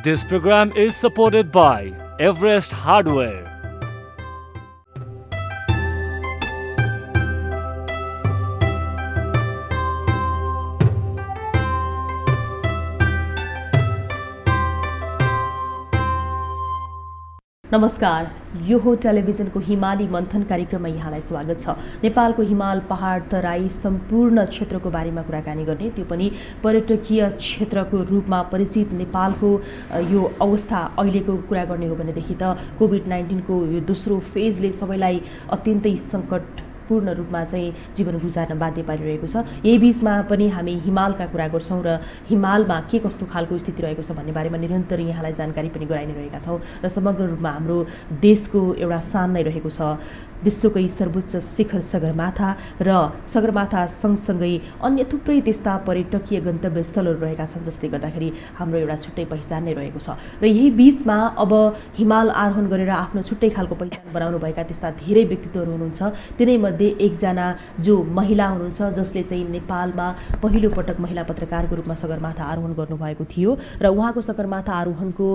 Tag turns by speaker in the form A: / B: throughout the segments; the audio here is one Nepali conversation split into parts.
A: This program is supported by Everest Hardware.
B: नमस्कार, यो हो टेलिभिजनको हिमाली मन्थन कार्यक्रममा यहाँलाई स्वागत छ। नेपालको हिमाल, पहाड, तराई सम्पूर्ण क्षेत्रको बारेमा कुराकानी गर्ने, त्यो पनि पर्यटकीय क्षेत्रको रूपमा परिचित नेपालको यो अवस्था अहिलेको कुरा गर्ने हो भनेदेखि त कोभिड-19 को यो दोस्रो फेजले सबैलाई अत्यन्तै सङ्कटपूर्ण रूपमा चाहिँ जीवन गुजार्न बाध्य पारिरहेको छ। यही बीचमा पनि हामी हिमालका कुरा गर्छौँ र हिमालमा के कस्तो खालको स्थिति रहेको छ भन्ने बारेमा निरन्तर यहाँलाई जानकारी पनि गराइ नै रहेका छौँ र समग्र रूपमा हाम्रो देशको एउटा सान नै रहेको छ। विश्वकै सर्वोच्च शिखर सगरमाथा र सगरमाथा सँगसँगै अन्य थुप्रै त्यस्ता पर्यटकीय गन्तव्य स्थलहरू रहेका छन् जसले गर्दाखेरि हाम्रो एउटा छुट्टै पहिचान नै रहेको छ। र यही बीचमा अब हिमाल आरोहण गरेर आफ्नो छुट्टै खालको पहिचान बनाउनुभएका त्यस्ता धेरै व्यक्तित्वहरू हुनुहुन्छ। तिनैमध्ये एकजना जो महिला हुनुहुन्छ जसले चाहिँ नेपालमा पहिलोपटक महिला पत्रकारको रूपमा सगरमाथा आरोहण गर्नुभएको थियो र उहाँको सगरमाथा आरोहणको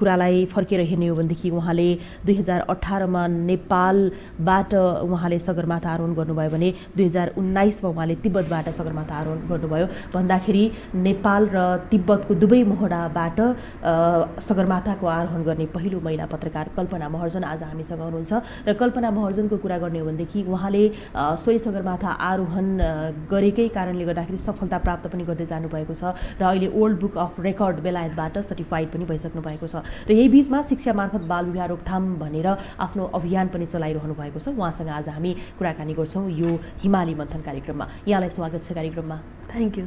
B: कुरालाई फर्केर हेर्ने हो भनेदेखि उहाँले 2018 मा नेपालबाट उहाँले सगरमाथा आरोहण गर्नुभयो भने 2019 मा उहाँले तिब्बतबाट सगरमाथा आरोहण गर्नुभयो। भन्दाखेरि नेपाल र तिब्बतको दुवै मोहडाबाट सगरमाथाको आरोहण गर्ने पहिलो महिला पत्रकार कल्पना महर्जन आज हामीसँग हुनुहुन्छ। र कल्पना महर्जनको कुरा गर्ने हो भनेदेखि उहाँले सोही सगरमाथा आरोहण गरेकै कारणले गर्दाखेरि सफलता प्राप्त पनि गर्दै जानुभएको छ र अहिले वर्ल्ड बुक अफ रेकर्ड बेलायतबाट सर्टिफाइड पनि भइसक्नु भएको छ। र यही बीचमा शिक्षा मार्फत बाल विवाह रोकथाम भनेर आफ्नो अभियान पनि चलाइरहनु भएको छ। उहाँसँग आज हामी कुराकानी गर्छौँ यो हिमाली मन्थन कार्यक्रममा। यहाँलाई स्वागत छ कार्यक्रममा।
C: Thank you.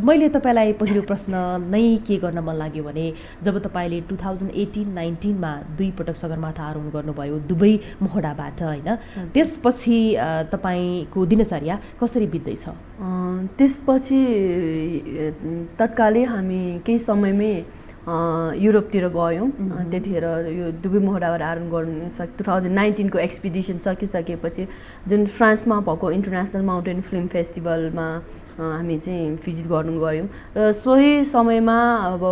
B: मैले तपाईँलाई पहिलो प्रश्न नै के गर्न मन लाग्यो भने जब तपाईँले 2018-19 मा दुई पटक सगरमाथा आरोहण गर्नुभयो दुवै मोहडाबाट, होइन, त्यसपछि तपाईँको दिनचर्या कसरी बित्दैछ?
C: त्यसपछि तत्कालै हामी केही समयमै युरोपतिर गयौँ। त्यतिखेर यो दुवै मोहडाबाट आरोहण गर्नु 2019 को एक्सपिडिसन सकिसकेपछि जुन फ्रान्समा भएको इन्टरनेसनल माउन्टेन फिल्म फेस्टिभलमा हामी चाहिँ भिजिट गर्नु गयौँ र सोही समयमा अब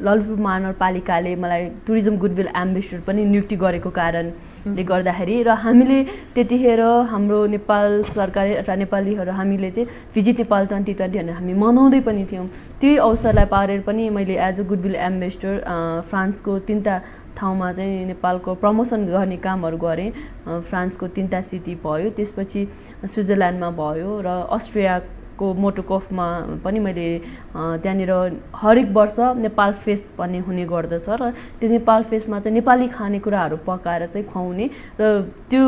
C: ललितपुर महानगरपालिकाले मलाई टुरिज्म गुडविल एम्बेसडर पनि नियुक्ति गरेको कारणले गर्दाखेरि र हामीले त्यतिखेर हाम्रो नेपाल सरकार अथवा नेपालीहरू हामीले चाहिँ भिजिट नेपाल 2020 भनेर हामी मनाउँदै पनि थियौँ। त्यही अवसरलाई पारेर पनि मैले एज अ गुडविल एम्बेसडर फ्रान्सको 3टा ठाउँमा चाहिँ नेपालको प्रमोसन गर्ने कामहरू गरेँ। फ्रान्सको 3टा सिटी भयो, त्यसपछि स्विजरल्यान्डमा भयो र अस्ट्रियाको मोटोकोफमा पनि मैले त्यहाँनिर हरेक वर्ष नेपाल फेस्ट भन्ने हुने गर्दछ र त्यो नेपाल फेस्टमा चाहिँ नेपाली खानेकुराहरू पकाएर चाहिँ खुवाउने र त्यो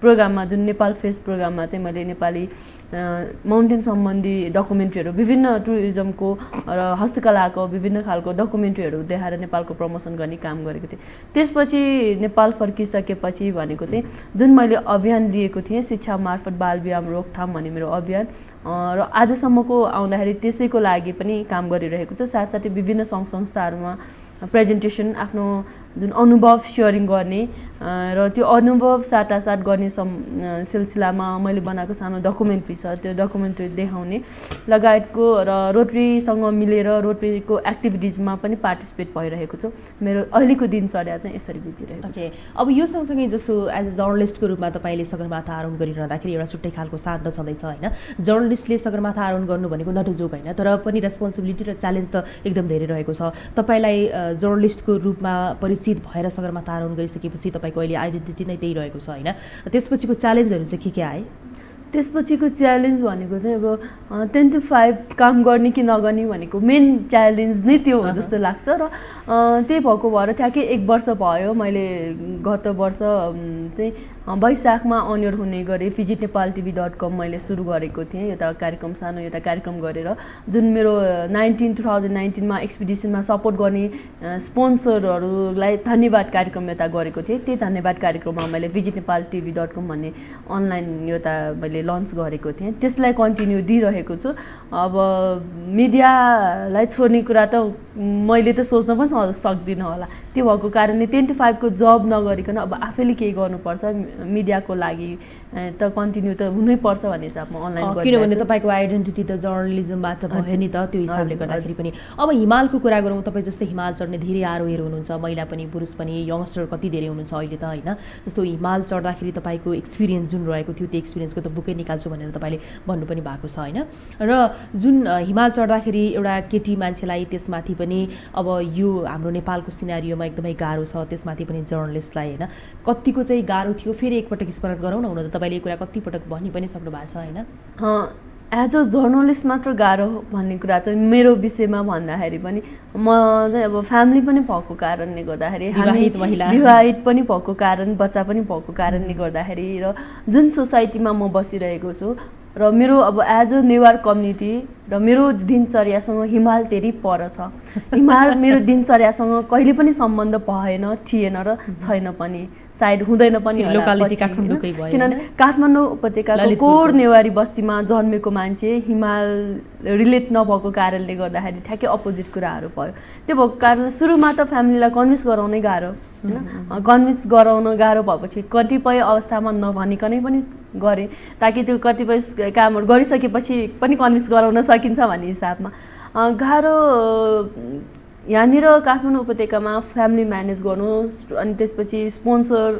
C: प्रोग्राममा जुन नेपाल फेस्ट प्रोग्राममा चाहिँ मैले नेपाली माउन्टेन सम्बन्धी डकुमेन्ट्रीहरू विभिन्न टुरिज्मको र हस्तकलाको विभिन्न खालको डकुमेन्ट्रीहरू देखाएर नेपालको प्रमोसन गर्ने काम गरेको थिएँ। त्यसपछि नेपाल फर्किसकेपछि भनेको चाहिँ जुन मैले अभियान लिएको थिएँ शिक्षा मार्फत बाल विवाह रोकथाम भन्ने मेरो अभियान र आजसम्मको आउँदाखेरि त्यसैको लागि पनि काम गरिरहेको छु। साथसाथै विभिन्न सङ्घ संस्थाहरूमा प्रेजेन्टेसन आफ्नो जुन अनुभव सेयरिङ गर्ने र त्यो अनुभव साटासाट गर्ने सिलसिलामा मैले बनाएको सानो डकुमेन्ट्री छ, त्यो डकुमेन्ट्री देखाउने लगायतको र रोटरीसँग मिलेर रोटरीको एक्टिभिटिजमा पनि पार्टिसिपेट भइरहेको छु। मेरो अहिलेको दिनचर्या चाहिँ यसरी बितिरहेको छ।
B: ओके, अब यो सँगसँगै जस्तो एज अ जर्नलिस्टको रूपमा तपाईँले सगरमाथा आरोहण गरिरहँदाखेरि एउटा छुट्टै खालको शान्त छँदैछ, होइन? जर्नलिस्टले सगरमाथा आरोहण गर्नु भनेको नट अ जोक, होइन, तर पनि रेस्पोन्सिबिलिटी र च्यालेन्ज त एकदम धेरै रहेको छ। तपाईँलाई जर्नलिस्टको रूपमा परिचित भएर सगरमाथा आरोहण गरिसकेपछि तपाईँको अहिले आइडेन्टिटी नै त्यही रहेको छ, होइन? त्यसपछिको च्यालेन्जहरू चाहिँ के आए?
C: त्यसपछिको च्यालेन्ज भनेको चाहिँ अब 10 to 5 काम गर्ने कि नगर्ने भनेको मेन च्यालेन्ज नै त्यो हो जस्तो लाग्छ र त्यही भएको भएर ठ्याक्कै 1 वर्ष भयो। मैले गत वर्ष चाहिँ वैशाखमा अनियर हुने गरे visitnepaltv.com मैले सुरु गरेको थिएँ। एउटा कार्यक्रम सानो एउटा कार्यक्रम गरेर जुन मेरो 2019 मा एक्सपिडिसनमा सपोर्ट गर्ने स्पोन्सरहरूलाई धन्यवाद कार्यक्रम एउटा गरेको थिएँ। त्यही धन्यवाद कार्यक्रममा मैले visitnepaltv.com भन्ने अनलाइन एउटा मैले लन्च गरेको थिएँ। त्यसलाई कन्टिन्यू दिइरहेको छु। अब मिडियालाई छोड्ने कुरा त मैले त सोच्न पनि सक्दिनँ होला। त्यो भएको कारणले 10 to 5 को जब नगरिकन अब आफैले केही गर्नुपर्छ मिडियाको लागि त कन्टिन्यू त हुनैपर्छ भन्ने हिसाबमा अनलाइन गरिरहेको छु।
B: किनभने तपाईँको आइडेन्टिटी त जर्नलिजमबाट भयो नि त, त्यो हिसाबले गर्दाखेरि पनि। अब हिमालको कुरा गरौँ, तपाईँ जस्तै हिमाल चढ्ने धेरै आरोहीहरू हुनुहुन्छ, महिला पनि पुरुष पनि, यङ्गस्टर कति धेरै हुनुहुन्छ अहिले त होइन। जस्तो हिमाल चढ्दाखेरि तपाईँको एक्सपिरियन्स जुन रहेको थियो त्यो एक्सपिरियन्सको त बुकै निकाल्छु भनेर तपाईँले भन्नु पनि भएको छ होइन। र जुन हिमाल चढ्दाखेरि एउटा केटी मान्छेलाई त्यसमाथि पनि अब यो हाम्रो नेपालको सिनारियोमा एकदमै गाह्रो छ, त्यसमाथि पनि जर्नलिस्टलाई होइन कतिको चाहिँ गाह्रो थियो, फेरि एकपटक स्मरण गरौँ न। हुन त तपाईँले यो कुरा कतिपटक भनि पनि सक्नु भएको छ होइन।
C: एज अ जर्नलिस्ट मात्र गाह्रो भन्ने कुरा चाहिँ मेरो विषयमा भन्दाखेरि पनि म चाहिँ अब फ्यामिली पनि भएको कारणले गर्दाखेरि, विवाहित पनि भएको कारण, बच्चा पनि भएको कारणले गर्दाखेरि र जुन सोसाइटीमा म बसिरहेको छु र मेरो अब एज अ नेवार कम्युनिटी र मेरो दिनचर्यासँग हिमाल धेरै पर छ। हिमाल मेरो दिनचर्यासँग कहिले पनि सम्बन्ध भएन, थिएन र छैन पनि, सायद हुँदैन पनि
B: लोकालिटी काठमाडौँकै भयो।
C: किनभने काठमाडौँ उपत्यकाको कोर नेवारी बस्तीमा जन्मेको मान्छे हिमाल रिलेट नभएको कारणले गर्दाखेरि ठ्याक्कै अपोजिट कुराहरू भयो। त्यो भएको कारणले सुरुमा त फ्यामिलीलाई कन्भिन्स गराउनै गाह्रो होइन। कन्भिन्स गराउन गाह्रो भएपछि कतिपय अवस्थामा नभनिकनै पनि गरेँ, ताकि त्यो कतिपय कामहरू गरिसकेपछि पनि कन्भिन्स गराउन सकिन्छ भन्ने हिसाबमा। गाह्रो यहाँनिर काठमाडौँ उपत्यकामा फ्यामिली म्यानेज गर्नु, अनि त्यसपछि स्पोन्सर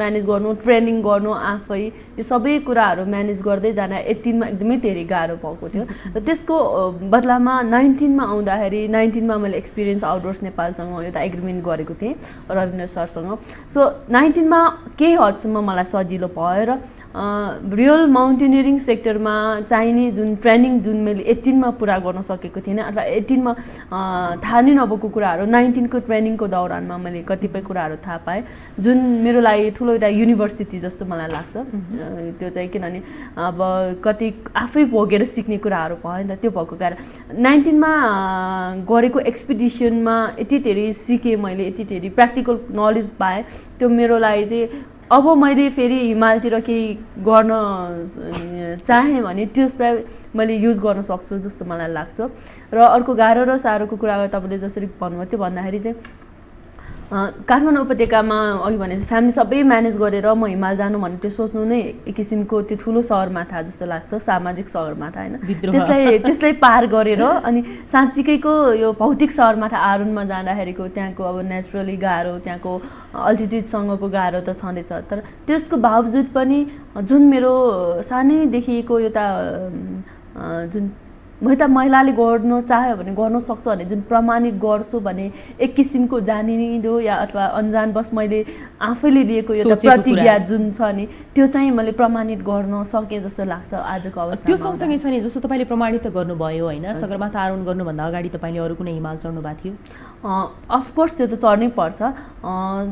C: म्यानेज गर्नु, ट्रेनिङ गर्नु आफै, यो सबै कुराहरू म्यानेज गर्दै जाँदा 18मा एकदमै धेरै गाह्रो भएको थियो। र त्यसको बदलामा 19मा आउँदाखेरि 19मा मैले एक्सपिरियन्स आउटडोर्स नेपालसँग एउटा एग्रिमेन्ट गरेको थिएँ रविन्द्र सरसँग। सो 19मा केही हदसम्म मलाई सजिलो भयो र रियल माउन्टेनियरिङ सेक्टरमा चाहिने जुन ट्रेनिङ जुन मैले 18मा पुरा गर्न सकेको थिइनँ अथवा 18मा थाहा नै नभएको कुराहरू 19को ट्रेनिङको दौरानमा मैले कतिपय कुराहरू थाहा पाएँ, जुन मेरो लागि ठुलो एउटा युनिभर्सिटी जस्तो मलाई लाग्छ। त्यो चाहिँ किनभने अब कति आफै भोगेर सिक्ने कुराहरू भयो नि त, त्यो भएको कारण 19मा गरेको एक्सपिडिसनमा यति धेरै सिकेँ मैले, यति धेरै प्र्याक्टिकल नलेज पाएँ। त्यो मेरो लागि चाहिँ अब मैले फेरि हिमालतिर केही गर्न चाहेँ भने त्यसलाई मैले युज गर्न सक्छु जस्तो मलाई लाग्छ। र अर्को गाह्रो र साह्रोको कुरा तपाईँले जसरी भन्नुभयो त्यो भन्दाखेरि चाहिँ काठमाडौँ उपत्यकामा अघि भने फ्यामिली सबै म्यानेज गरेर म हिमाल जानु भने त्यो सोच्नु नै एक किसिमको त्यो ठुलो सगरमाथा जस्तो लाग्छ, सामाजिक सगरमाथा होइन। त्यसलाई पार गरेर अनि साँच्चीकैको यो भौतिक सगरमाथा आरोहणमा जाँदाखेरिको त्यहाँको अब नेचुरली गाह्रो, त्यहाँको अल्टिट्युडसँगको गाह्रो त छँदैछ, तर त्यसको बावजुद पनि जुन मेरो सानैदेखिको एउटा जुन म त महिलाले गर्न चाह्यो भने गर्न सक्छ भने जुन प्रमाणित गर्छु भने एक किसिमको जानिदो या अथवा अन्जानवश मैले आफैले लिएको एउटा प्रतिज्ञा जुन छ नि त्यो चाहिँ मैले प्रमाणित गर्न सकेँ जस्तो लाग्छ आजको अवस्थामा।
B: त्यो सँगसँगै छ नि, जस्तो तपाईँले प्रमाणित त गर्नुभयो होइन, सगरमाथा आरोहण गर्नुभन्दा अगाडि तपाईँले अरू कुनै हिमाल चढ्नु भएको थियो?
C: अफकोर्स त्यो त चढ्नै पर्छ।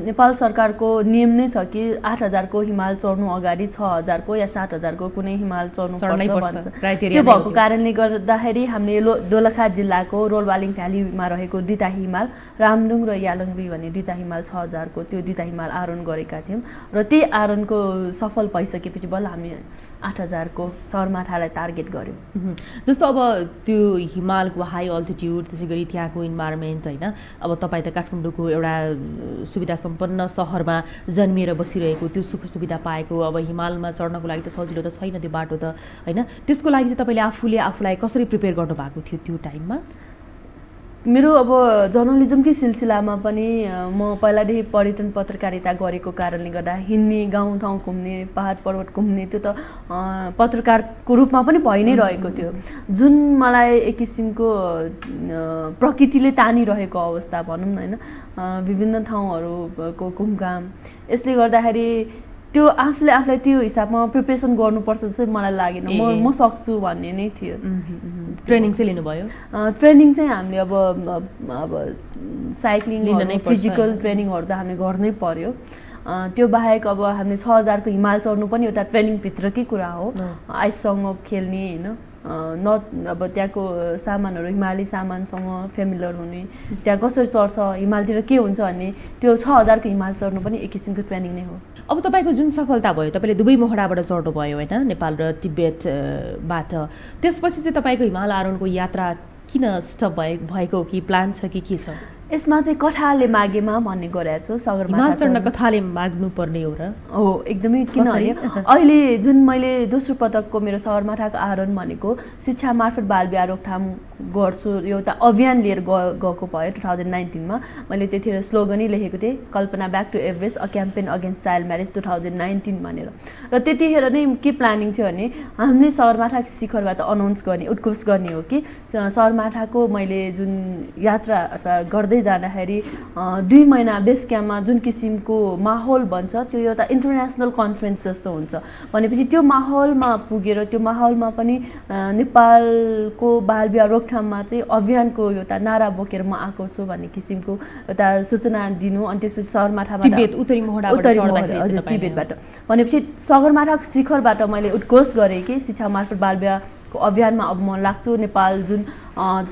C: नेपाल सरकारको नियम नै छ कि 8000को हिमाल चढ्नु अगाडि 6000को या 7000को कुनै हिमाल चढ्नुपर्छ भन्छ। त्यो भएको कारणले गर्दाखेरि हामीले दोलखा जिल्लाको रोलबालिङ भ्यालीमा रहेको दुईटा हिमाल रामदुङ र यालङ्बी भन्ने दुईटा हिमाल 6000को त्यो दुईटा हिमाल आरोहण गरेका थियौँ र त्यही आरोहणको सफल भइसकेपछि बल्ल हामी 8000को सगरमाथालाई टार्गेट गऱ्यौँ।
B: जस्तो अब त्यो हिमालको हाई अल्टिट्युड, त्यसै गरी त्यहाँको इन्भाइरोमेन्ट होइन, अब तपाईँ त काठमाडौँको एउटा सुविधा सम्पन्न सहरमा जन्मिएर बसिरहेको, त्यो सुख सुविधा पाएको, अब हिमालमा चढ्नको लागि त सजिलो त छैन त्यो बाटो त होइन, त्यसको लागि चाहिँ तपाईँले आफूलाई कसरी प्रिपेयर गर्नुभएको थियो त्यो टाइममा?
C: मेरो अब जर्नलिजमकै सिलसिलामा पनि म पहिलादेखि पर्यटन पत्रकारिता गरेको कारणले गर्दा हिँड्ने, गाउँठाउँ घुम्ने, पहाड पर्वत घुम्ने त्यो त पत्रकारको रूपमा पनि भइ नै रहेको थियो, जुन मलाई एक किसिमको प्रकृतिले तानिरहेको अवस्था भनौँ न होइन, विभिन्न ठाउँहरूको घुमघाम, यसले गर्दाखेरि त्यो आफूलाई त्यो हिसाबमा प्रिपेरेसन गर्नुपर्छ जस्तो मलाई लागेन। म सक्छु भन्ने नै थियो।
B: ट्रेनिङ चाहिँ लिनुभयो?
C: ट्रेनिङ चाहिँ हामीले अब साइक्लिङ, फिजिकल ट्रेनिङहरू त हामीले गर्नै पर्यो। त्यो बाहेक अब हामीले 6000को हिमाल चढ्नु पनि एउटा ट्रेनिङभित्रकै कुरा हो, आइससँग खेल्ने होइन, अब त्यहाँको सामानहरू हिमाली सामानसँग फेमिलियर हुने, त्यहाँ कसरी चढ्छ, हिमालतिर के हुन्छ भन्ने, त्यो 6000को हिमाल चढ्नु पनि एक किसिमको ट्रेनिङ नै हो।
B: अब तपाईँको जुन सफलता भयो, तपाईँले दुवै मोहडाबाट चढ्नुभयो होइन, नेपाल र तिब्बतबाट, त्यसपछि चाहिँ तपाईँको हिमाल आरोहणको यात्रा किन स्टप भएको कि प्लान छ कि के छ?
C: यसमा चाहिँ कथाले मागेमा भन्ने गरेको छु
B: हिमाल
C: सगरमाथा
B: चढ्न कथाले माग्नु पर्ने हो र
C: हो एकदमै किनभने अहिले जुन मैले दोस्रो पटकको मेरो सगरमाथाको आरोहण भनेको शिक्षा मार्फत बाल विवाह रोकथाम गर्छु एउटा अभियान लिएर गएको भयो 2019 मैले त्यतिखेर स्लोगनै लेखेको थिएँ Kalpana back to Everest a campaign against child marriage 2019 भनेर र त्यतिखेर नै के प्लानिङ थियो भने हामीले सगरमाथा शिखरबाट अनाउन्स गर्ने उद्घोष गर्ने हो कि सगरमाथाको मैले जुन यात्रा अथवा गर्दै जाँदाखेरि 2 महिना बेस क्याम्पमा जुन किसिमको माहौल बन्छ त्यो एउटा इन्टरनेसनल कन्फरेन्स जस्तो हुन्छ भनेपछि त्यो माहौलमा पुगेर त्यो माहौलमा पनि नेपालको बाल विवाह रोकथाममा चाहिँ अभियानको एउटा नारा बोकेर म आएको छु भन्ने किसिमको एउटा सूचना दिनु अनि त्यसपछि सगरमाथाबाट
B: उत्तरी मोहडाबाट
C: तिब्बतबाट भनेपछि सगरमाथा शिखरबाट मैले उद्घोष गरेँ कि शिक्षा मार्फत बाल विवाहको अभियानमा अब म लाग्छु नेपाल जुन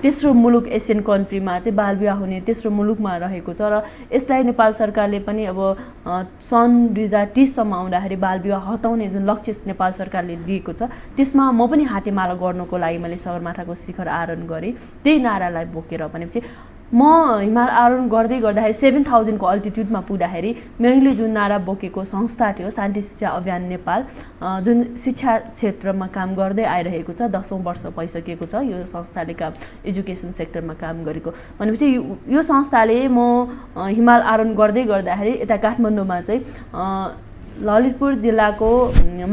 C: तेस्रो मुलुक एसियन कन्ट्रीमा चाहिँ बाल विवाह हुने तेस्रो मुलुकमा रहेको छ र यसलाई नेपाल सरकारले पनि अब सन् 2030 सम्म आउँदाखेरि बाल विवाह हटाउने जुन लक्ष्य नेपाल सरकारले लिएको छ त्यसमा म पनि हातेमालो गर्नको लागि मैले सगरमाथाको शिखर आरोहण गरेँ त्यही नारालाई बोकेर भनेपछि म हिमाल आरोहण गर्दै गर्दाखेरि 7000 को अल्टिट्युडमा पुग्दाखेरि मैले जुन नारा बोकेको संस्था थियो शान्ति शिक्षा अभियान नेपाल जुन शिक्षा क्षेत्रमा काम गर्दै आइरहेको छ 10औं वर्ष भइसकेको छ यो संस्थाले काम एजुकेसन सेक्टरमा काम गरेको भनेपछि यो संस्थाले म हिमाल आरोहण गर्दै गर्दाखेरि यता काठमाडौँमा चाहिँ ललितपुर जिल्लाको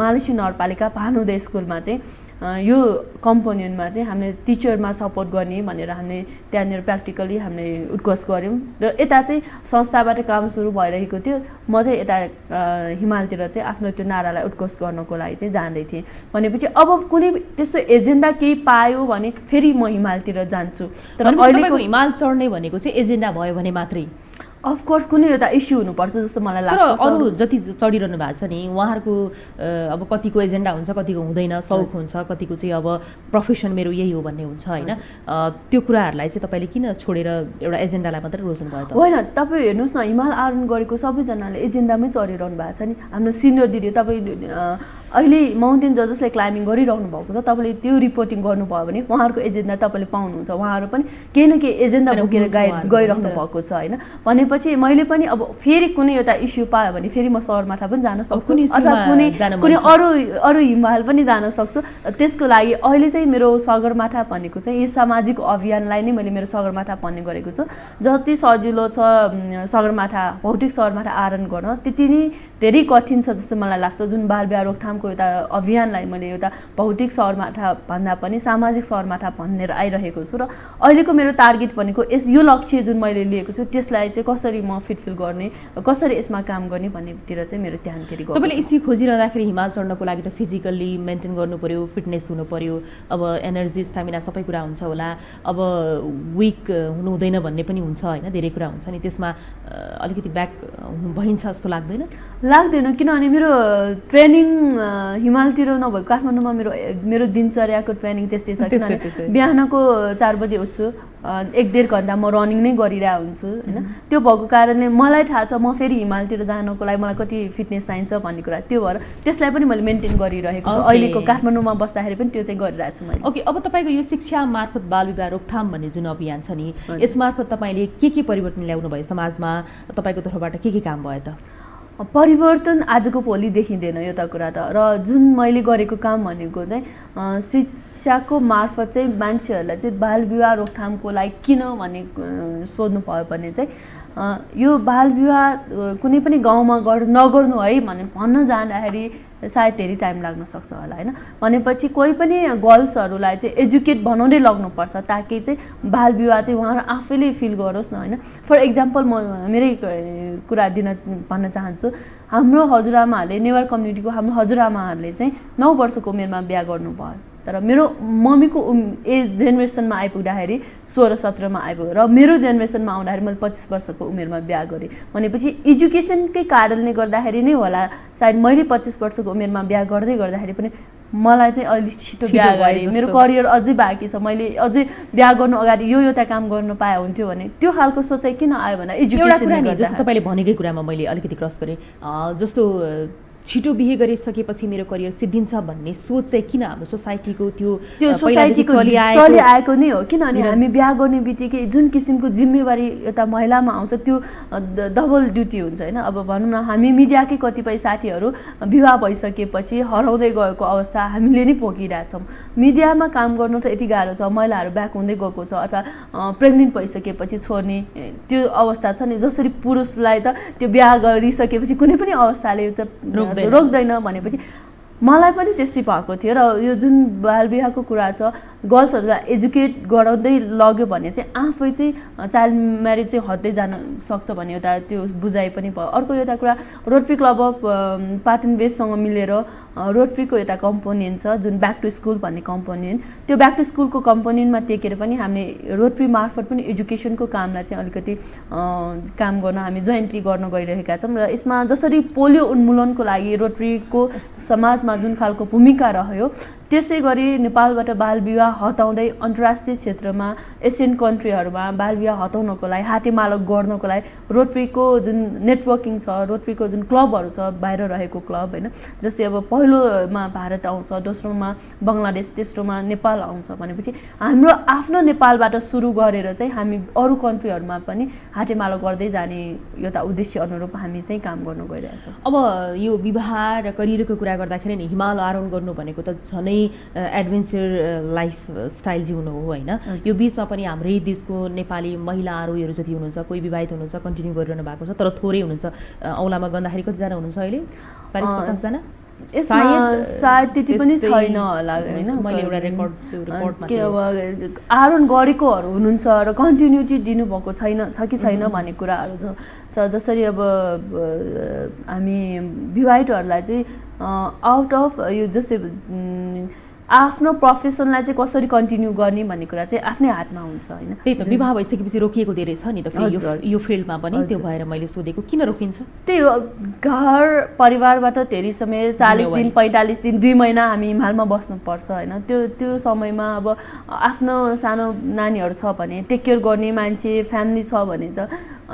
C: मालेसी नगरपालिका भानुदय स्कुलमा चाहिँ यो कम्पोनेन्टमा चाहिँ हामीले टिचरमा सपोर्ट गर्ने भनेर हामीले त्यहाँनिर प्र्याक्टिकली हामीले उद्घोष गऱ्यौँ र यता चाहिँ संस्थाबाट काम सुरु भइरहेको थियो म चाहिँ यता हिमालतिर चाहिँ आफ्नो त्यो नारालाई उद्घोष गर्नको लागि चाहिँ जाँदै थिएँ भनेपछि अब कुनै त्यस्तो एजेन्डा केही पायो भने फेरि म हिमालतिर जान्छु
B: तर अहिलेको हिमाल चढ्ने भनेको चाहिँ एजेन्डा भयो भने मात्रै
C: अफकोर्स कुनै एउटा इस्यु हुनुपर्छ जस्तो मलाई लाग्छ
B: अरू जति चढिरहनु भएको छ नि उहाँहरूको अब कतिको एजेन्डा हुन्छ कतिको हुँदैन सौख हुन्छ कतिको चाहिँ अब प्रोफेसन मेरो यही हो भन्ने हुन्छ होइन त्यो कुराहरूलाई चाहिँ तपाईँले किन छोडेर एउटा एजेन्डालाई मात्रै रोज्नु भयो त
C: होइन तपाईँ हेर्नुहोस् न हिमाल आरोहण गरेको सबैजनाले एजेन्डामै चढिरहनु भएको छ नि हाम्रो सिनियर दिदी तपाईँ अहिले माउन्टेन जसले क्लाइम्बिङ गरिरहनु भएको छ तपाईँले त्यो रिपोर्टिङ गर्नुभयो भने उहाँहरूको एजेन्डा तपाईँले पाउनुहुन्छ उहाँहरू पनि केही न केही एजेन्डा बोकेर गइरहनु भएको छ होइन भनेपछि मैले पनि अब फेरि कुनै एउटा इस्यु पायो भने फेरि म सगरमाथा पनि जान सक्छु अथवा कुनै अरू हिमाल पनि जान सक्छु त्यसको लागि अहिले चाहिँ मेरो सगरमाथा भनेको चाहिँ यो सामाजिक अभियानलाई नै मैले मेरो सगरमाथा भन्ने गरेको छु जति सजिलो छ सगरमाथा भौतिक सगरमाथा आरोहण गर्न त्यति नै धेरै कठिन छ जस्तो मलाई लाग्छ जुन बाल विवाह रोकथामको एउटा अभियानलाई मैले एउटा भौतिक सगरमाथा भन्दा पनि सामाजिक सगरमाथा भनेर आइरहेको छु र अहिलेको मेरो टार्गेट भनेको यो लक्ष्य जुन मैले लिएको छु त्यसलाई चाहिँ कसरी म फिलफिल गर्ने कसरी यसमा काम गर्ने भन्नेतिर चाहिँ मेरो ध्यान फेरि गर्छु
B: तपाईँले इसी खोजिरहँदाखेरि हिमाल चढ्नको लागि त फिजिकल्ली मेन्टेन गर्नु पर्यो फिटनेस हुनु पर्यो अब एनर्जी स्टामिना सबै कुरा हुन्छ होला अब विक हुनु हुँदैन भन्ने पनि हुन्छ होइन धेरै कुरा हुन्छ नि त्यसमा अलिकति ब्याक भइन्छ जस्तो लाग्दैन
C: किनभने मेरो ट्रेनिङ हिमालतिर नभएको काठमाडौँमा मेरो दिनचर्याको ट्रेनिङ त्यस्तै छ किनभने बिहानको 4 बजे उठ्छु 1-1.5 घन्टा म रनिङ नै गरिरहेको हुन्छु होइन त्यो भएको कारणले मलाई थाहा छ म फेरि हिमालतिर जानको लागि मलाई कति फिटनेस चाहिन्छ भन्ने कुरा त्यो भएर त्यसलाई पनि मैले मेन्टेन गरिरहेको छु अहिलेको काठमाडौँमा बस्दाखेरि पनि त्यो चाहिँ गरिरहेको छु मैले
B: ओके अब तपाईँको यो शिक्षा मार्फत बाल विवाह रोकथाम भन्ने जुन अभियान छ नि यसमार्फत तपाईँले के परिवर्तन ल्याउनु भयो समाजमा तपाईँको तर्फबाट के काम भयो त
C: परिवर्तन आजको भोलि देखिँदैन यो त कुरा त र जुन मैले गरेको काम भनेको चाहिँ शिक्षाको मार्फत चाहिँ मान्छेहरूलाई चाहिँ बाल विवाह रोकथामको लागि किन भन्ने सोध्नु भयो भने चाहिँ यो बाल विवाह कुनै पनि गाउँमा नगर्नु है भने भन्न जाँदाखेरि सायद धेरै टाइम लाग्न सक्छ होला होइन भनेपछि कोही पनि गर्ल्सहरूलाई चाहिँ एजुकेट बनाउँदै लग्नुपर्छ ताकि चाहिँ बाल विवाह चाहिँ उहाँहरू आफैले फिल गरोस् न होइन फर एक्जाम्पल म मेरै कुरा भन्न चाहन्छु हाम्रो हजुरआमाहरूले नेवार कम्युनिटीको हाम्रो हजुरआमाहरूले चाहिँ 9 वर्षको उमेरमा बिहा गर्नुभयो तर मेरो मम्मीको एज जेनेरेसनमा आइपुग्दाखेरि 16-17 मा आइपुग्यो र मेरो जेनेरेसनमा आउँदाखेरि मैले 25 वर्षको उमेरमा बिहा गरेँ भनेपछि एजुकेसनकै कारणले गर्दाखेरि नै होला सायद मैले 25 वर्षको उमेरमा बिहा गर्दाखेरि पनि मलाई चाहिँ अलि छिटो बिहा गरेँ मेरो करियर अझै बाँकी छ मैले अझै बिहा गर्नु अगाडि यो एउटा काम गर्न पाए हुन्थ्यो भने त्यो खालको सोचाइ किन आयो भने एजुकेसन
B: जस्तो तपाईँले भनेकै कुरामा मैले अलिकति क्रस गरेँ जस्तो छिटो बिहे गरिसकेपछि मेरो करियर सिद्धिन्छ भन्ने सोच चाहिँ किन हाम्रो सोसाइटीको त्यो
C: सोसाइटीको चलिआएको नै हो किनभने हामी बिहा गर्ने बित्तिकै जुन किसिमको जिम्मेवारी एउटा महिलामा आउँछ त्यो डबल ड्युटी हुन्छ होइन अब भनौँ न हामी मिडियाकै कतिपय साथीहरू विवाह भइसकेपछि हराउँदै गएको अवस्था हामीले नै पोखिरहेछौँ मिडियामा काम गर्नु त यति गाह्रो छ महिलाहरू ब्याक हुँदै गएको छ अथवा प्रेग्नेन्ट भइसकेपछि छोड्ने त्यो अवस्था छ नि जसरी पुरुषलाई त त्यो बिहा गरिसकेपछि कुनै पनि अवस्थाले त रोक्दैन भनेपछि मलाई पनि त्यस्तै भएको थियो र यो जुन बाल विवाहको कुरा छ गर्ल्सहरूलाई एजुकेट गराउँदै लग्यो भने चाहिँ आफै चाहिँ चाइल्ड म्यारेज चाहिँ हट्दै जान सक्छ भन्ने एउटा त्यो बुझाइ पनि भयो अर्को एउटा कुरा रोटरी क्लब अफ पाटन वेस्टसँग मिलेर रोटरीको एउटा कम्पोनेन्ट छ जुन ब्याक टु स्कुल भन्ने कम्पोनेन्ट त्यो ब्याक टु स्कुलको कम्पोनेन्टमा टेकेर पनि हामीले रोटरी मार्फत पनि एजुकेसनको कामलाई चाहिँ अलिकति काम गर्न हामी जोइन्टली गर्न गइरहेका छौँ र यसमा जसरी पोलियो उन्मूलनको लागि रोटरीको समाजमा जुन खालको भूमिका रह्यो त्यसै गरी नेपालबाट बाल विवाह हटाउँदै अन्तर्राष्ट्रिय क्षेत्रमा एसियन कन्ट्रीहरूमा बाल विवाह हटाउनको लागि हातेमालो गर्नको लागि रोटरीको जुन नेटवर्किङ छ रोटरीको जुन क्लबहरू छ बाहिर रहेको क्लब होइन जस्तै अब पहिलोमा भारत आउँछ दोस्रोमा बङ्गलादेश तेस्रोमा नेपाल आउँछ भनेपछि हाम्रो आफ्नो नेपालबाट सुरु गरेर चाहिँ हामी अरू कन्ट्रीहरूमा पनि हातेमालो गर्दै जाने एउटा उद्देश्य अनुरूप हामी चाहिँ काम गर्न गइरहेछौँ
B: अब यो विवाह र करियरको कुरा गर्दाखेरि नि हिमाल आरोहण गर्नु भनेको त झनै एडभेन्चर लाइफ स्टाइल जिउनु हो होइन यो बिचमा पनि हाम्रै देशको नेपाली महिला आरोहीहरू जति हुनुहुन्छ कोही विवाहित हुनुहुन्छ कन्टिन्यू गरिरहनु भएको छ तर थोरै हुनुहुन्छ औँलामा गन्दाखेरि कतिजना हुनुहुन्छ अहिले 40-50 जना
C: सायद त्यति पनि छैन होला होइन
B: मैले एउटा रिपोर्टमा
C: आरोहण गरेकोहरू हुनुहुन्छ र कन्टिन्युटी दिनुभएको छ कि छैन भन्ने कुराहरू छ जसरी अब हामी विवाहितहरूलाई चाहिँ आउट अफ यो जस्तै आफ्नो प्रोफेसनलाई चाहिँ कसरी कन्टिन्यू गर्ने भन्ने कुरा चाहिँ आफ्नै हातमा हुन्छ होइन
B: त्यही त विवाह भइसकेपछि रोकिएको धेरै छ नि त यो फिल्डमा पनि त्यो भएर मैले सोधेको किन रोकिन्छ
C: त्यही हो घर परिवारबाट धेरै समय 40 दिन 45 दिन 2 महिना हामी हिमालमा बस्नुपर्छ होइन त्यो समयमा अब आफ्नो सानो नानीहरू छ भने टेक केयर गर्ने मान्छे फ्यामिली छ भने त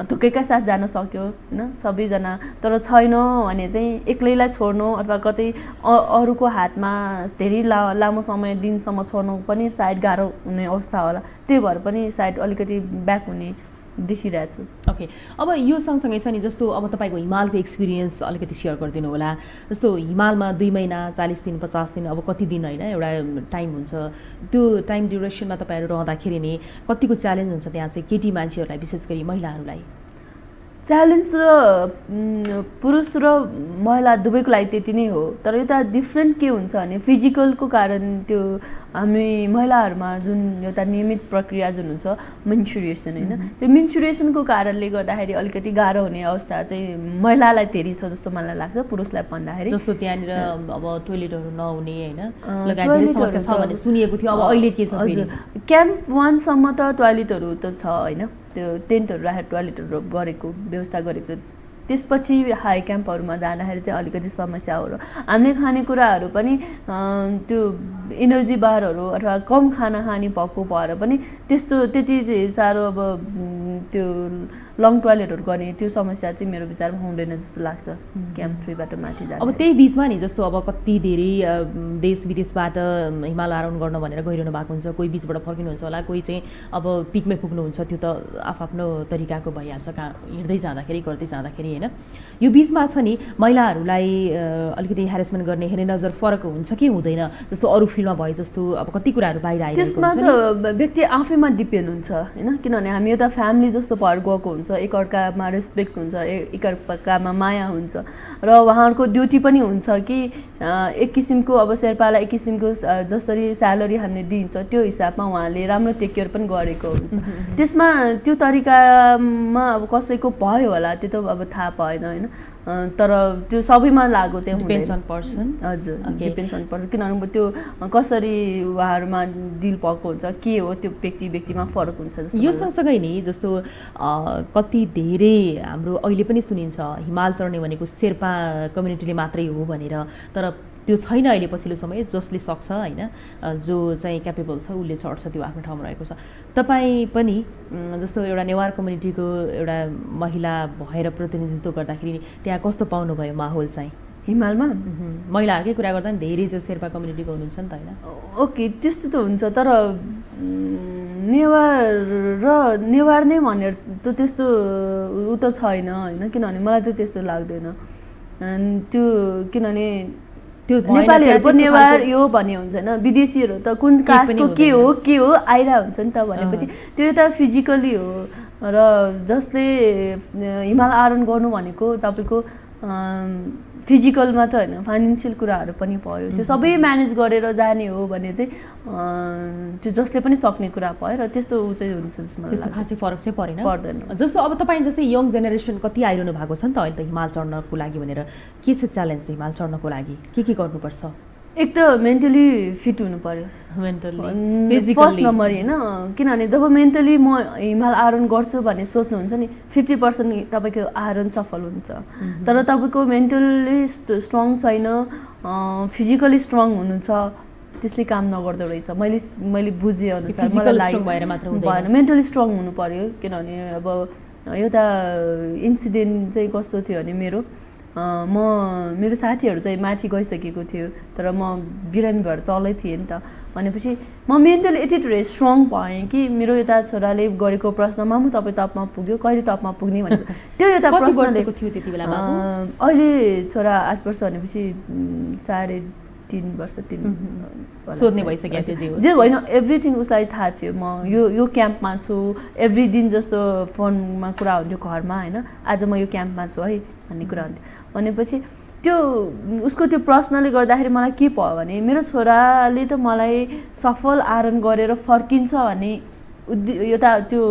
C: थुकैका साथ जान सक्यो होइन सबैजना तर छैन भने चाहिँ एक्लैलाई छोड्नु अथवा कतै अरूको हातमा धेरै लामो समय दिनसम्म छोड्नु पनि सायद गाह्रो हुने अवस्था होला त्यही भएर पनि सायद अलिकति ब्याक हुने देखिरहेको छु
B: ओके अब यो सँगसँगै छ नि जस्तो अब तपाईँको हिमालको एक्सपिरियन्स अलिकति सेयर गरिदिनु होला जस्तो हिमालमा 2 महिना 40 दिन 50 दिन अब कति दिन होइन एउटा टाइम हुन्छ त्यो टाइम ड्युरेसनमा तपाईँहरू रहँदाखेरि नि कतिको च्यालेन्ज हुन्छ त्यहाँ चाहिँ केटी मान्छेहरूलाई विशेष गरी महिलाहरूलाई
C: च्यालेन्ज र पुरुष र महिला दुवैको लागि त्यति नै हो तर एउटा डिफ्रेन्ट के हुन्छ भने फिजिकलको कारण त्यो हामी महिलाहरूमा जुन एउटा नियमित प्रक्रिया जुन हुन्छ मेन्सुरेसन होइन त्यो मेन्सुरेसनको कारणले गर्दाखेरि अलिकति गाह्रो हुने अवस्था चाहिँ महिलालाई धेरै छ जस्तो मलाई लाग्छ पुरुषलाई भन्दाखेरि
B: जस्तो त्यहाँनिर अब टोइलेटहरू नहुने होइन लगायत धेरै समस्या छ भन्ने सुनिएको थियो अब अहिले के छ
C: हजुर क्याम्प 1 सम्म त टोइलेटहरू त छ होइन त्यो टेन्टहरू राखेर टोइलेटहरू गरेको व्यवस्था गरेको त्यसपछि हाई क्याम्पहरूमा जाँदाखेरि चाहिँ अलिकति समस्या हो र हामीले खानेकुराहरू पनि त्यो एनर्जी बारहरू अथवा कम खाना खाने भएको भएर पनि त्यति साह्रो अब त्यो लङ टोइलेटहरू गर्ने त्यो समस्या चाहिँ मेरो विचारमा हुँदैन जस्तो लाग्छ क्याम्प 3 बाट माथि जाँदा
B: अब त्यही बिचमा नि जस्तो अब कति धेरै देश विदेशबाट हिमाल आरोहण गर्न भनेर गइरहनु भएको हुन्छ कोही बिचबाट फर्किनुहुन्छ होला कोही चाहिँ अब पिकमै पुग्नुहुन्छ त्यो त आफ्नो तरिकाको भइहाल्छ हिँड्दै जाँदाखेरि गर्दै जाँदाखेरि होइन यो बिचमा छ नि महिलाहरूलाई अलिकति ह्यारेसमेन्ट गर्ने हेर्ने नजर फरक हुन्छ कि हुँदैन जस्तो अरू फिल्डमा भए जस्तो अब कति कुराहरू बाहिर आइरहेको हुन्छ
C: त्यसमा त व्यक्ति आफैमा डिपेन्ड हुन्छ होइन किनभने हामी एउटा फ्यामिली जस्तो भएर गएको हुन्छ एकअर्कामा रेस्पेक्ट हुन्छ एकअर्कामा माया हुन्छ र उहाँहरूको ड्युटी पनि हुन्छ कि एक किसिमको अब शेर्पालाई एक किसिमको जसरी स्यालेरी हामीले दिन्छ त्यो हिसाबमा उहाँले राम्रो टेक केयर पनि गरेको हुन्छ त्यसमा त्यो तरिकामा अब कसैको भयो होला त्यो त अब थाहा भएन होइन तर त्यो सबैमा लागु चाहिँ
B: डिपेन्ड्स अन पर्सन
C: हजुर डिपेन्ड्स अन पर्सन किनभने त्यो कसरी उहाँहरूमा डिल भएको हुन्छ के हो त्यो व्यक्तिमा फरक हुन्छ जस्तो
B: यो सँगसँगै नि जस्तो कति धेरै हाम्रो अहिले पनि सुनिन्छ हिमाल चढ्ने भनेको शेर्पा कम्युनिटीले मात्रै हो भनेर तर त्यो छैन अहिले पछिल्लो समय जसले सक्छ होइन जो चाहिँ क्यापेबल छ उसले चढ्छ त्यो आफ्नो ठाउँमा रहेको छ तपाईँ पनि जस्तो एउटा नेवार कम्युनिटीको एउटा महिला भएर प्रतिनिधित्व गर्दाखेरि त्यहाँ कस्तो पाउनुभयो माहौल चाहिँ
C: हिमालमा
B: महिलाहरूकै कुरा गर्दा नि धेरै जो शेर्पा कम्युनिटीको हुनुहुन्छ नि त होइन?
C: ओके त्यस्तो त हुन्छ तर नेवार नै भनेर त त्यस्तो ऊ त छैन होइन किनभने मलाई त त्यस्तो लाग्दैन त्यो किनभने
B: त्यो
C: नेपालीहरू पनि नेवार यो भन्ने हुन्छ होइन विदेशीहरू त कुन कास्टको के हो आइरहेको हुन्छ नि त भनेपछि त्यो एउटा फिजिकली हो र जसले हिमाल आरोहण गर्नु भनेको तपाईँको फिजिकलमा त होइन फाइनेन्सियल कुराहरू पनि भयो त्यो सबै म्यानेज गरेर जाने हो भने चाहिँ त्यो जसले पनि सक्ने कुरा भयो र त्यस्तो ऊ चाहिँ हुन्छ जसमा
B: त्यस्तो खासै फरक चाहिँ
C: पर्दैन
B: जस्तो अब तपाईँ जस्तै यङ जेनेरेसन कति आइरहनु भएको छ नि त अहिले त हिमाल चढ्नको लागि भनेर के छ च्यालेन्ज हिमाल चढ्नको लागि के गर्नुपर्छ?
C: एक त मेन्टली फिट हुनु पर्यो फर्स्ट नम्बर होइन किनभने जब मेन्टली म हिमाल आरोहण गर्छु भन्ने सोच्नुहुन्छ नि 50% तपाईँको आरोहण सफल हुन्छ तर तपाईँको मेन्टली स्ट्रङ छैन फिजिकली स्ट्रङ हुनु छ त्यसले काम नगर्दो रहेछ मैले बुझेँ अनुसार मलाई भएन मेन्टली स्ट्रङ हुनु पर्यो किनभने अब एउटा इन्सिडेन्ट चाहिँ कस्तो थियो भने मेरो साथीहरू चाहिँ माथि गइसकेको थियो तर म बिरामी भएर तलै थिएँ नि त भनेपछि म मेन्टली यति धेरै स्ट्रङ भएँ कि मेरो यता छोराले गरेको प्रश्नमा तपाईँ टपमा पुग्यो कहिले टपमा पुग्ने भनेको त्यो एउटा प्रश्नले
B: थियो त्यति बेला
C: अहिले छोरा 8 वर्ष भनेपछि 3.5 वर्ष 3
B: सोध्ने भइसक्यो
C: जे होइन एभ्रिथिङ उसलाई थाहा थियो म यो क्याम्पमा छु एभ्री दिन जस्तो फोनमा कुरा हुन्थ्यो घरमा होइन आज म यो क्याम्पमा छु है भन्ने कुरा हुन्थ्यो भनेपछि त्यो उसको त्यो प्रश्नले गर्दाखेरि मलाई के भयो भने मेरो छोराले त मलाई सफल आरोहण गरेर फर्किन्छ भन्ने एउटा त्यो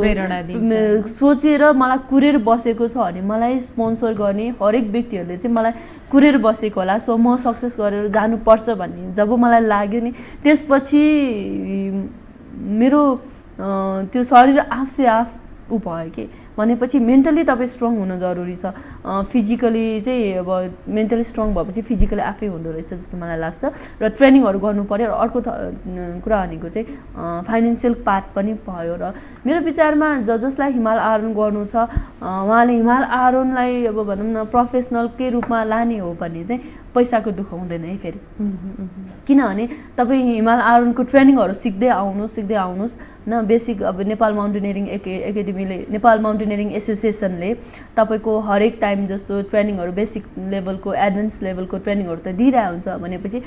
C: सोचेर मलाई कुरेर बसेको छ भने मलाई स्पोन्सर गर्ने हरेक व्यक्तिहरूले चाहिँ मलाई कुरेर बसेको होला सो म सक्सेस गरेर जानुपर्छ भन्ने जब मलाई लाग्यो नि त्यसपछि मेरो त्यो शरीर आफसे आफ उ भयो कि भनेपछि मेन्टली तपाईँ स्ट्रङ हुन जरुरी छ फिजिकली चाहिँ अब मेन्टली स्ट्रङ भएपछि फिजिकली आफै हुँदो रहेछ जस्तो मलाई लाग्छ र ट्रेनिङहरू गर्नु पर्यो र अर्को कुरा भनेको चाहिँ फाइनेन्सियल पार्ट पनि भयो र मेरो विचारमा जसलाई हिमाल आरोहण गर्नु छ उहाँले हिमाल आरोहणलाई अब भनौँ न प्रोफेसनलकै रूपमा लाने हो भने चाहिँ पैसाको दुःख हुँदैन है फेरि किनभने तपाईँ हिमाल आरोहणको ट्रेनिङहरू सिक्दै आउनुहोस् न बेसिक अब नेपाल माउन्टेनियरिङ एकाडेमीले नेपाल माउन्टेनियरिङ एसोसिएसनले तपाईँको हरेक टाइम जस्तो ट्रेनिङहरू बेसिक लेभलको एडभान्स लेभलको ट्रेनिङहरू त दिइरहेको हुन्छ भनेपछि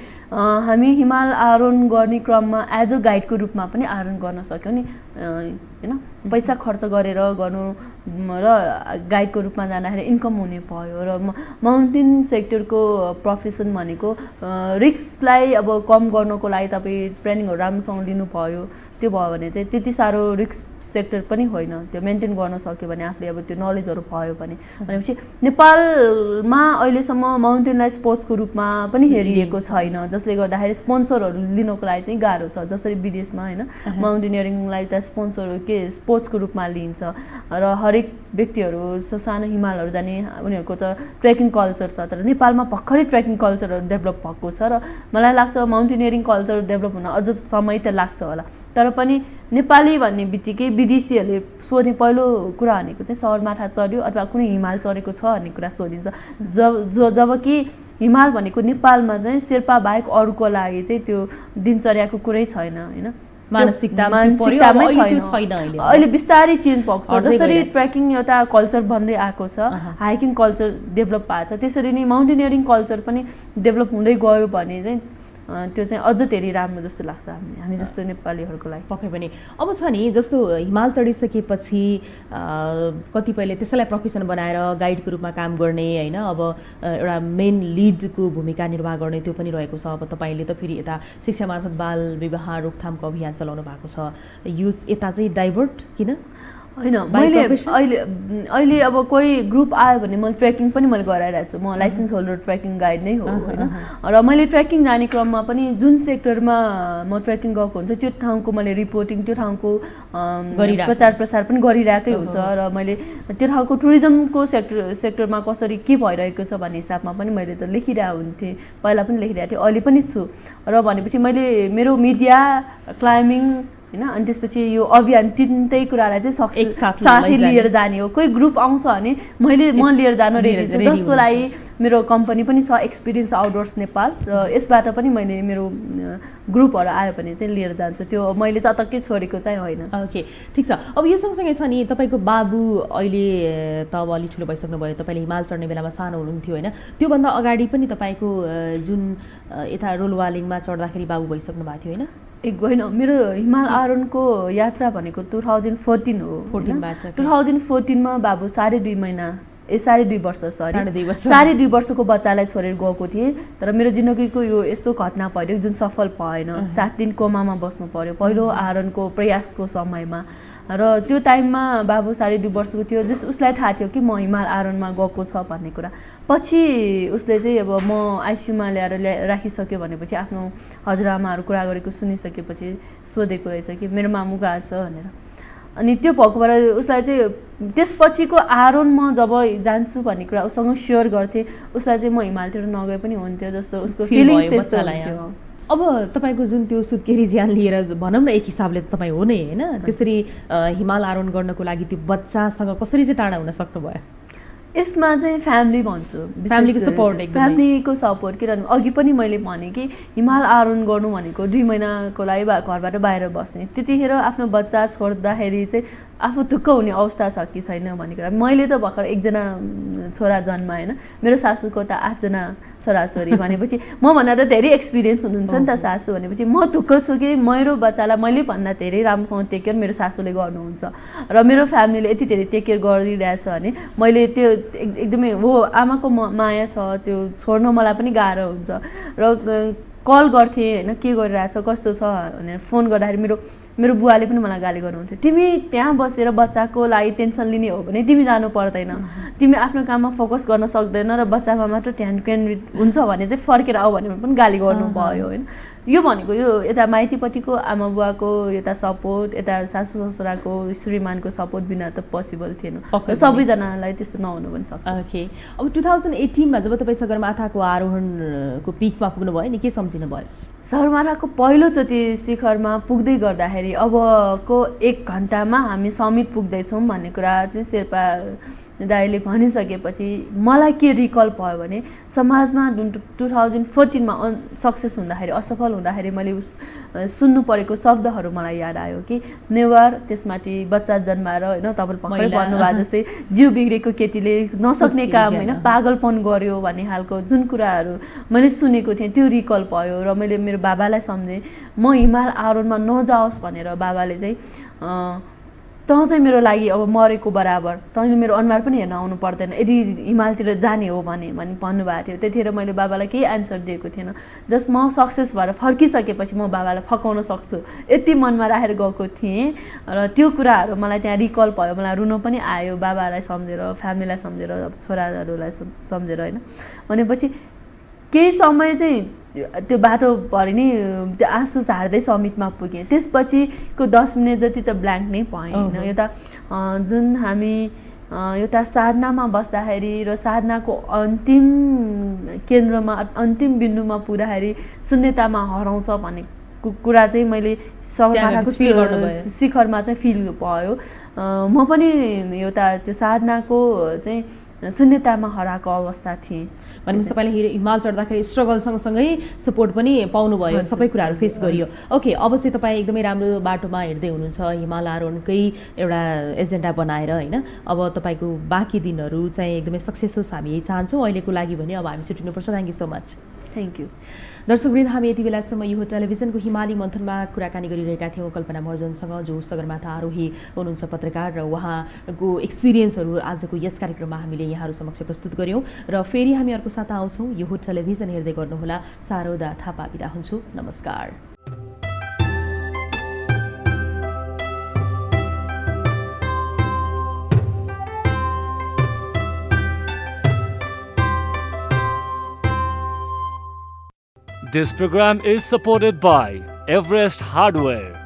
C: हामी हिमाल आरोहण गर्ने क्रममा एज अ गाइडको रूपमा पनि आरोहण गर्न सक्यौँ नि होइन पैसा खर्च गरेर गर्नु र गाइडको रूपमा जाँदाखेरि इन्कम हुने भयो र माउन्टेन सेक्टरको प्रोफेसन भनेको रिस्कलाई अब कम गर्नको लागि तपाईँ ट्रेनिङहरू राम्रोसँग लिनु भयो त्यो भयो भने चाहिँ त्यति साह्रो रिस्क सेक्टर पनि होइन त्यो मेन्टेन गर्न सक्यो भने आफूले अब त्यो नलेजहरू भयो भने भनेपछि नेपालमा अहिलेसम्म माउन्टेनलाई स्पोर्ट्सको रूपमा पनि हेरिएको छैन जसले गर्दाखेरि स्पोन्सरहरू लिनको लागि चाहिँ गाह्रो छ जसरी विदेशमा होइन माउन्टेनियरिङलाई त स्पोन्सर स्पोर्ट्सको रूपमा लिइन्छ र हरेक व्यक्तिहरू सानो हिमालहरू जाने उनीहरूको त ट्रेकिङ कल्चर छ तर नेपालमा भर्खरै ट्रेकिङ कल्चरहरू डेभलप भएको छ र मलाई लाग्छ माउन्टेनियरिङ कल्चर डेभलप हुन अझ समय त लाग्छ होला तर पनि नेपाली भन्ने बित्तिकै विदेशीहरूले सोध्ने पहिलो कुरा भनेको चाहिँ सगरमाथा चढ्यो अथवा कुनै हिमाल चढेको छ भन्ने कुरा सोधिन्छ जब कि हिमाल भनेको नेपालमा चाहिँ शेर्पा बाहेक अरूको लागि चाहिँ त्यो दिनचर्याको कुरै छैन होइन मानसिकतामै छैन अहिले बिस्तारै चेन्ज भएको छ जसरी ट्रेकिङ एउटा कल्चर बन्दै आएको छ हाइकिङ कल्चर डेभलप भएको छ त्यसरी नै माउन्टेनियरिङ कल्चर पनि डेभलप हुँदै गयो भने चाहिँ त्यो चाहिँ अझ धेरै राम्रो जस्तो लाग्छ हामी जस्तो नेपालीहरूको लागि
B: पक्कै पनि अब छ नि जस्तो हिमाल चढिसकेपछि कतिपयले त्यसैलाई प्रोफेसन बनाएर गाइडको रूपमा काम गर्ने होइन अब एउटा मेन लिडको भूमिका निर्वाह गर्ने त्यो पनि रहेको छ अब तपाईँले त फेरि यता शिक्षा मार्फत बाल विवाह रोकथामको अभियान चलाउनु भएको छ युज यता चाहिँ डाइभर्ट किन
C: होइन मैले अहिले अब कोही ग्रुप आयो भने मैले ट्रेकिङ पनि मैले गराइरहेको छु म लाइसेन्स होल्डर ट्रेकिङ गाइड नै हो होइन र मैले ट्रेकिङ जाने क्रममा पनि जुन सेक्टरमा म ट्रेकिङ गएको हुन्छ त्यो ठाउँको मैले रिपोर्टिङ त्यो ठाउँको प्रचार प्रसार पनि गरिरहेकै हुन्छ र मैले त्यो ठाउँको टुरिज्मको सेक्टरमा कसरी के भइरहेको छ भन्ने हिसाबमा पनि मैले त लेखिरहेको हुन्थेँ पहिला पनि लेखिरहेको थिएँ अहिले पनि छु र भनेपछि मैले मेरो मिडिया क्लाइम्बिङ होइन। अनि त्यसपछि यो अभियान तिनटै कुरालाई चाहिँ
B: एकसाथ
C: साथै
B: लैजाने।
C: लिएर जाने हो। कोही ग्रुप आउँछ भने म लिएर जान रेडी छु,
B: रेडी
C: जसको लागि मेरो कम्पनी पनि छ एक्सपिरियन्स आउटडोर्स नेपाल, र यसबाट पनि मैले मेरो ग्रुपहरू आयो भने चाहिँ लिएर जान्छु। त्यो मैले चटक्कै छोडेको चाहिँ होइन।
B: ओके, ठिक छ। अब यो सँगसँगै छ नि, तपाईँको बाबु अहिले त अब अलिक ठुलो भइसक्नु भयो, तपाईँले हिमाल चढ्ने बेलामा सानो हुनुहुन्थ्यो होइन, त्योभन्दा अगाडि पनि तपाईँको जुन यता रोलवालिङमा चढ्दाखेरि बाबु भइसक्नु भएको थियो होइन?
C: होइन, मेरो हिमाल आरोहणको यात्रा भनेको 2014 हो। 2014 मा बाबु 2.5 वर्ष साढे 2 वर्षको बच्चालाई छोडेर गएको थिएँ। तर मेरो जिन्दगीको यो यस्तो घटना पर्यो जुन सफल भएन। 7 दिन कोमामा बस्नु पर्यो पहिलो आरोहणको प्रयासको समयमा, र त्यो टाइममा बाबु 2.5 वर्षको थियो। उसलाई थाहा थियो कि म हिमाल आरोहणमा गएको छ भन्ने कुरा। पछि उसले चाहिँ अब म आइसियुमा ल्याएर राखिसक्यो भनेपछि आफ्नो हजुरआमाहरू कुरा गरेको सुनिसकेपछि सोधेको रहेछ कि मेरो मामु कहाँ छ भनेर। अनि त्यो भएको भएर उसलाई चाहिँ त्यसपछिको आरोहण म जब जान्छु भन्ने कुरा उसँग सेयर गर्थेँ, उसलाई चाहिँ म हिमालतिर नगए पनि हुन्थ्यो जस्तो उसको फिलिङ्स त्यस्तो हुन्थ्यो।
B: अब तपाईँको जुन त्यो सुत्केरी ज्यान लिएर भनौँ न, एक हिसाबले त तपाईँ हो नै होइन, त्यसरी हिमाल आरोहण गर्नको लागि त्यो बच्चासँग कसरी चाहिँ टाढा हुन सक्नुभयो?
C: यसमा चाहिँ फ्यामिली भन्छु,
B: फ्यामिलीको सपोर्ट,
C: फ्यामिलीको सपोर्ट। किनभने अघि पनि मैले भनेँ कि हिमाल आरोहण गर्नु भनेको 2 महिनाको लागि घरबाट बाहिर बस्ने, त्यतिखेर आफ्नो बच्चा छोड्दाखेरि चाहिँ आफू थुक्क हुने अवस्था छ कि छैन भन्ने कुरा। मैले त भर्खर 1जना छोरा जन्माएँ होइन, मेरो सासूको त 8जना छोराछोरी भनेपछि मभन्दा त धेरै एक्सपिरियन्स हुनुहुन्छ नि त सासू भनेपछि म थुक्क छु कि मेरो बच्चालाई मैले भन्दा धेरै राम्रोसँग टेक केयर मेरो सासूले गर्नुहुन्छ, र मेरो फ्यामिलीले यति धेरै टेक केयर गरिरहेछ भने मैले त्यो एकदमै हो आमाको माया छ, त्यो छोड्न मलाई पनि गाह्रो हुन्छ। र कल गर्थेँ होइन, के गरिरहेछ कस्तो छ भनेर फोन गर्दाखेरि मेरो बुवाले पनि मलाई गाली गर्नुहुन्थ्यो, तिमी त्यहाँ बसेर बच्चाको लागि टेन्सन लिने हो भने तिमी जानु पर्दैन, तिमी आफ्नो काममा फोकस गर्न सक्दैन र बच्चामा मात्र ध्यान केन्द्रित हुन्छ भने चाहिँ फर्केर आऊ भनेर पनि गाली गर्नुभयो होइन। यो भनेको यो यता माइतीपट्टिको आमा बुवाको यता सपोर्ट, यता सासू ससुराको श्रीमानको सपोर्ट बिना त पोसिबल थिएन, सबैजनालाई त्यस्तो नहुनु पनि सक्छ।
B: ओके, अब 2018 जब तपाईँ सगरमाथाको आरोहणको पिकमा पुग्नुभयो नि, के सम्झिनु भयो?
C: सगरमाथाको पहिलोचोटि शिखरमा पुग्दै गर्दाखेरि अबको 1 घन्टामा हामी समिट पुग्दैछौँ भन्ने कुरा चाहिँ शेर्पा दाइले भनिसकेपछि मलाई के रिकल भयो भने समाजमा 2014 मा सक्सेस हुँदाखेरि असफल हुँदाखेरि मैले सुन्नु परेको शब्दहरू मलाई याद आयो कि नेवार, त्यसमाथि बच्चा जन्माएर होइन तपाईँले भर्खरै भन्नुभयो जस्तै जिउ बिग्रेको केटीले नसक्ने काम होइन पागलपन गर्यो भन्ने खालको जुन कुराहरू मैले सुनेको थिएँ त्यो रिकल भयो। र मैले मेरो बाबालाई सम्झेँ, म हिमाल आरोहणमा नजाओस् भनेर बाबाले चाहिँ तँ चाहिँ मेरो लागि अब मरेको बराबर, तैँले मेरो अनुहार पनि हेर्न आउनु पर्दैन यदि हिमालतिर जाने हो भने भन्नुभएको थियो। त्यतिखेर मैले बाबालाई केही एन्सर दिएको थिएन, जस्ट म सक्सेस भएर फर्किसकेपछि म बाबालाई फकाउन सक्छु यति मनमा राखेर गएको थिएँ। र त्यो कुराहरू मलाई त्यहाँ रिकल भयो, मलाई रुन पनि आयो बाबालाई सम्झेर, फ्यामिलीलाई सम्झेर, छोराहरूलाई सम्झेर होइन। भनेपछि केही समय चाहिँ त्यो बाटो भरि नै त्यो आँसु झार्दै समिटमा पुगेँ। त्यसपछिको 10 मिनट जति त ब्ल्याङ्क नै भएँ होइन। एउटा जुन हामी एउटा साधनामा बस्दाखेरि र साधनाको अन्तिम केन्द्रमा अन्तिम बिन्दुमा पुग्दाखेरि शून्यतामा हराउँछ भन्ने कुरा चाहिँ मैले सगरमाथाको शिखरमा चाहिँ फिल भयो। म पनि एउटा त्यो साधनाको चाहिँ शून्यतामा हराएको अवस्था थिएँ।
B: भनेपछि तपाईँले हिमाल चढ्दाखेरि स्ट्रगल सँगसँगै सपोर्ट पनि पाउनुभयो, सबै कुराहरू फेस गरियो। ओके, अब चाहिँ तपाईँ एकदमै राम्रो बाटोमा हिँड्दै हुनुहुन्छ, हिमाल आरोहणकै एउटा एजेन्डा बनाएर होइन। अब तपाईँको बाँकी दिनहरू चाहिँ एकदमै सक्सेस होस् हामी यही चाहन्छौँ। अहिलेको लागि भने अब हामी छुट्टिनुपर्छ। Thank you so much.
C: Thank you.
B: दर्शकवृन्द, हामी यति बेलासम्म यो टेलिभिजनको हिमाली मन्थनमा कुराकानी गरिरहेका थियौँ कल्पना महर्जनसँग, जो सगरमाथा आरोही हुनुहुन्छ पत्रकार, र उहाँको एक्सपिरियन्सहरू आजको यस कार्यक्रममा हामीले यहाँहरू समक्ष प्रस्तुत गऱ्यौँ। र फेरि हामी अर्को साता आउँछौँ। यो टेलिभिजन हेर्दै गर्नुहोला। सारोदा थापा बिदा हुन्छु। नमस्कार।
A: This program is supported by Everest Hardware.